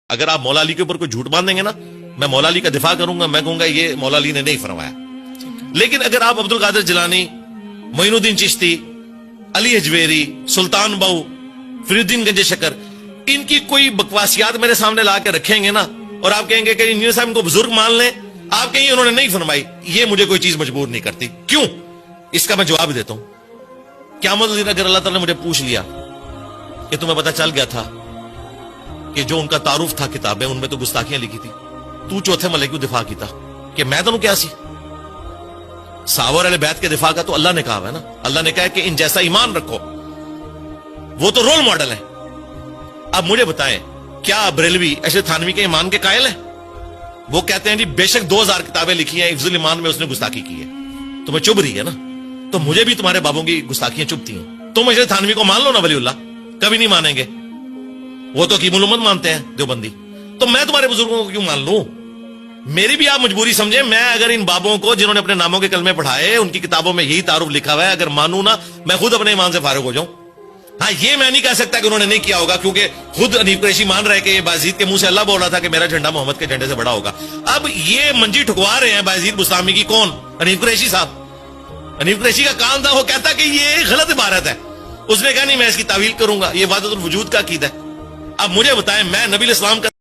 اگر آپ مولا علی کے اوپر کوئی جھوٹ باندھیں گے نا، میں مولا علی کا دفاع کروں گا، میں کہوں گا یہ مولا علی نے نہیں فرمایا. لیکن اگر آپ عبد القادر جیلانی، معین الدین چشتی، علی حجویری، سلطان بہو، فرید الدین گنج شکر، ان کی کوئی بکواسیات میرے سامنے لا کے رکھیں گے نا، اور آپ کہیں گے کہ انجینئر صاحب ان کو بزرگ مان لیں، آپ کہیں انہوں نے نہیں فرمائی، یہ مجھے کوئی چیز مجبور نہیں کرتی. کیوں؟ اس کا میں جواب دیتا ہوں. قیامت الدین اگر اللہ تعالیٰ نے مجھے پوچھ لیا کہ تمہیں پتا چل گیا تھا کہ جو ان کا تعارف تھا کتابیں ان میں تو گستاخیاں لکھی تھی، تو چوتھے ملے کو دفاع کیتا کہ میں تو کیا سی صحابہ علیہ بیت کے دفاع کا تو اللہ نے کہا ہے نا. اللہ نے کہا کہ ان جیسا ایمان رکھو، وہ تو رول ماڈل ہے. اب مجھے بتائیں کیا بریلوی ایسے تھانوی کے ایمان کے قائل ہیں؟ وہ کہتے ہیں جی بے شک 2000 کتابیں لکھی ہیں، حفظ الایمان میں اس نے گستاخی کی ہے. تمہیں چبھ رہی ہے نا، تو مجھے بھی تمہارے بابوں کی گستاخیاں چبھتی ہیں. تم ایسے تھانوی کو مان لو نا ولی اللہ، کبھی نہیں مانیں گے. وہ تو حکیم الامت مانتے ہیں دیوبندی، تو میں تمہارے بزرگوں کو کیوں مان لوں؟ میری بھی آپ مجبوری سمجھیں. میں اگر ان بابوں کو جنہوں نے اپنے ناموں کے کلمے پڑھائے ان کی کتابوں میں یہی تعارف لکھا ہوا ہے اگر مانوں نا، میں خود اپنے ایمان سے فارغ ہو جاؤں. ہاں یہ میں نہیں کہہ سکتا کہ انہوں نے نہیں کیا ہوگا، کیونکہ خود حنیف قریشی مان رہے کہ بایزید کے منہ سے اللہ بول رہا تھا کہ میرا جھنڈا محمد کے جھنڈے سے بڑا ہوگا. اب یہ منجی ٹھکوا رہے ہیں بایزید بستامی کی. کون؟ حنیف قریشی صاحب. حنیف قریشی کا کام تھا، وہ کہتا کہ یہ غلط عبارت ہے، اس نے کہا نہیں میں اس کی تعویل کروں گا، یہ وحدت الوجود کا عقیدہ ہے. اب مجھے بتائیں، میں نبی علیہ السلام کا